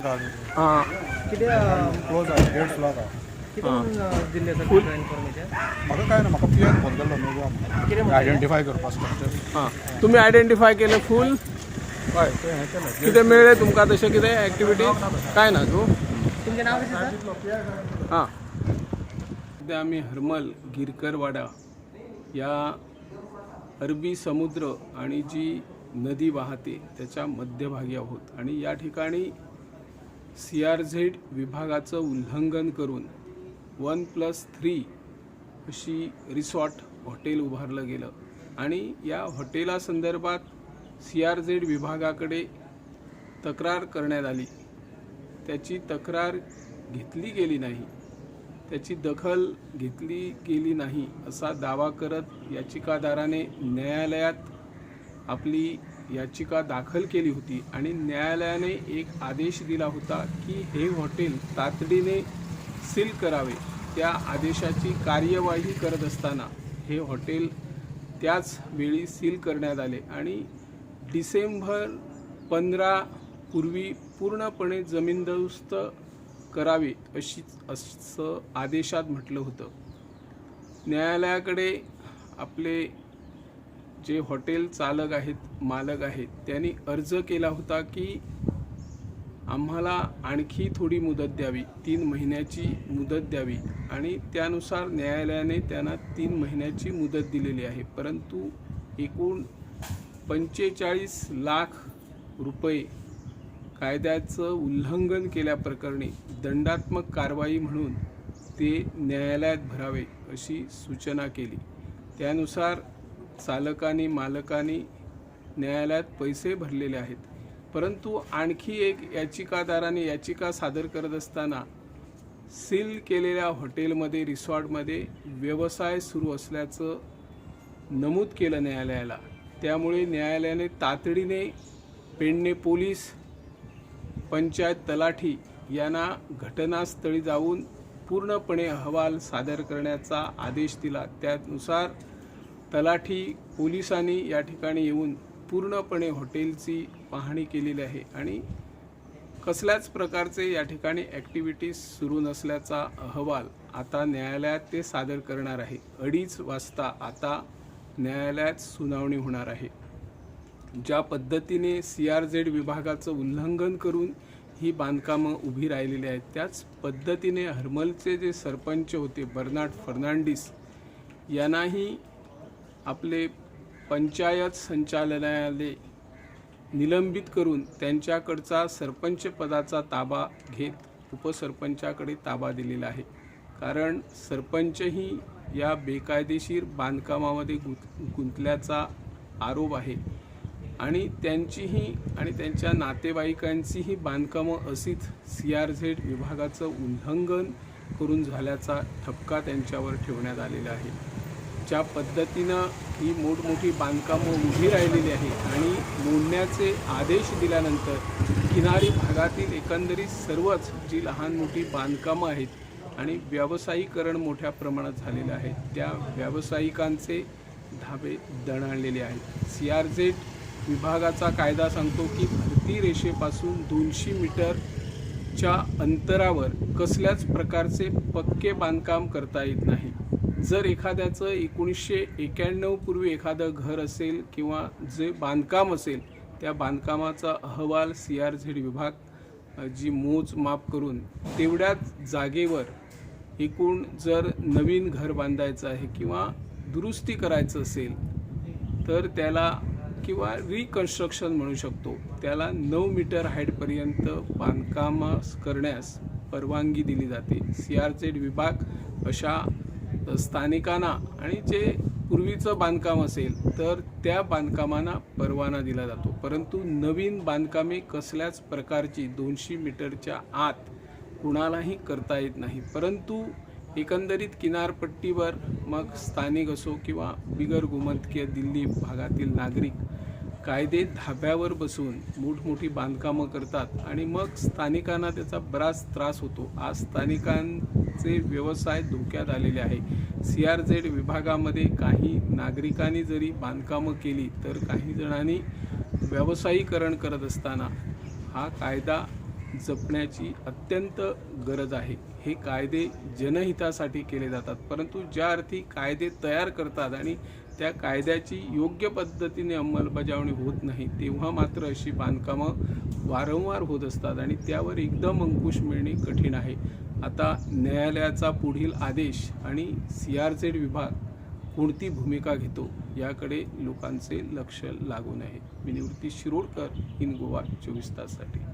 का हां किती क्लोज आहे गेट्स लॉक आहे किती दिल्ले सर इन्फॉर्मेशन म्हाका काय ना म्हाका पियान फोन केल्लो न्हू कितें आयडेंटिफाय करपाक हां तुम्ही आयडेंटिफाय केले फूल हय तें हें केलें कितें मेळ्ळें तुमकां तशें कितें एक्टिविटी काय ना तूं तुमचें नाव कितें सर हां सध्या आम्ही हरमल गिरकर वाडा या अरबी समुद्र आणि जी नदी वाहते त्याच्या मध्यभागी आहोत आणि या ठिकाणी CRZ विभागाचं उल्लंघन करून 1+3 अशी रिसॉर्ट हॉटेल उभारलं गेलं आणि या हॉटेला संदर्भात CRZ विभागाकडे तक्रार करण्यात आली. त्याची तक्रार घेतली गेली नाही, त्याची दखल घेतली गेली नाही असा दावा करत याचिकादाराने न्यायालयात आपली याचिका दाखल केली होती आणि न्यायालयाने एक आदेश दिला होता की हे हॉटेल तातडीने सील करावे. त्या आदेशाची कार्यवाही करत असताना हे हॉटेल त्याच वेळी सील करण्यात आले आणि डिसेंबर 15 पूर्वी पूर्णपणे जमीनदोस्त करावे असं आदेशात म्हटलं होतं. न्यायालयाकडे आपले जे हॉटेल चालक आहेत, मालक आहेत, त्यांनी अर्ज केला होता की आम्हाला आणखी थोडी मुदत द्यावी, 3 महिन्याची मुदत द्यावी आणि त्यानुसार न्यायालयाने त्यांना 3 महिन्याची मुदत दिलेली आहे. परंतु एकूण 45 लाख रुपये कायद्याचं उल्लंघन केल्याप्रकरणी दंडात्मक कारवाई म्हणून ते न्यायालयात भरावे अशी सूचना केली. त्यानुसार चालकांनी मालकांनी न्यायालयात पैसे भरलेले आहेत. परंतु आणखी एक याचिकादाराने याचिका सादर करत असताना सील केलेल्या हॉटेलमध्ये रिसॉर्टमध्ये व्यवसाय सुरू असल्याचं नमूद केलं न्यायालयाला. त्यामुळे न्यायालयाने तातडीने पेडणे पोलीस, पंचायत तलाठी यांना घटनास्थळी जाऊन पूर्णपणे अहवाल सादर करण्याचा आदेश दिला. त्यानुसार तलाठी पोलिसांनी या ठिकाणी येऊन पूर्णपणे हॉटेलची पाहणी केलेली आहे आणि कसल्याच प्रकारचे या ठिकाणी ॲक्टिव्हिटीज सुरू नसल्याचा अहवाल आता न्यायालयात ते सादर करणार आहे. 2:30 वाजता आता न्यायालयात सुनावणी होणार आहे. ज्या पद्धतीने CRZ विभागाचं उल्लंघन करून ही बांधकामं उभी राहिलेली आहेत, त्याच पद्धतीने हरमलचे जे सरपंच होते बर्नाड फर्नांडिस यांनाही आपले पंचायत संचालनालयाने निलंबित करून त्यांच्याकडचा सरपंच पदाचा ताबा घेत उपसरपंचाकडे ताबा दिलेला आहे. कारण सरपंचही या बेकायदेशीर बांधकामामध्ये गुंतल्याचा आरोप आहे आणि त्यांचीही आणि त्यांच्या नातेवाईकांचीही बांधकामं अशीच CRZ विभागाचं उल्लंघन करून झाल्याचा ठपका त्यांच्यावर ठेवण्यात आलेला आहे. ज्या पद्धतीनं ही मोठमोठी बांधकामं उभी राहिलेली आहे आणि मोडण्याचे आदेश दिल्यानंतर किनारी भागातील एकंदरीत सर्वच जी लहान मोठी बांधकामं आहेत आणि व्यावसायिकरण मोठ्या प्रमाणात झालेलं आहे, त्या व्यावसायिकांचे धाबे दणाणलेले आहेत. CRZ विभागाचा कायदा सांगतो की भरती रेषेपासून 200 मीटरच्या अंतरावर कसल्याच प्रकारचे पक्के बांधकाम करता येत नाही. जर एखाद्याचं 1991 पूर्वी एखादं घर असेल किंवा जे बांधकाम असेल, त्या बांधकामाचा अहवाल CRZ विभाग जी मोजमाप करून तेवढ्याच जागेवर एकूण जर नवीन घर बांधायचं आहे किंवा दुरुस्ती करायचं असेल तर त्याला किंवा रिकन्स्ट्रक्शन म्हणू शकतो, त्याला 9 मीटर हाईटपर्यंत बांधकाम करण्यास परवानगी दिली जाते. CRZ विभाग अशा स्थानिकांना आणि जे पूर्वीचं बांधकाम असेल तर त्या बांधकामांना परवाना दिला जातो. परंतु नवीन बांधकामे कसल्याच प्रकारची 200 मीटरच्या आत कुणालाही करता येत नाही. परंतु एकंदरीत किनारपट्टीवर मग स्थानिक असो किंवा बिगर गोमंतकीय दिल्ली भागातील नागरिक कायदे धाब्यावर बसून मोठमोठी बांधकामं करतात आणि मग स्थानिकांना त्याचा बराच त्रास होतो. आज स्थानिकांचे व्यवसाय धोक्यात आलेले आहे. CRZ विभागामध्ये काही नागरिकांनी जरी बांधकामं केली तर काही जणांनी व्यावसायिकरण करत असताना हा कायदा जपण्याची अत्यंत गरज आहे. हे कायदे जनहितासाठी केले जातात, परंतु ज्या अर्थी कायदे तयार करतात आणि त्या कायद्याची योग्य पद्धतीने अंमलबजावणी होत नाही, तेव्हा मात्र अशी बांधकामं वारंवार होत असतात आणि त्यावर एकदम अंकुश मिळणे कठीण आहे. आता न्यायालयाचा पुढील आदेश आणि CRZ विभाग कोणती भूमिका घेतो याकडे लोकांचे लक्ष लागून आहे. मी निवृत्ती शिरोडकर, इन गोवा 24 ताससाठी.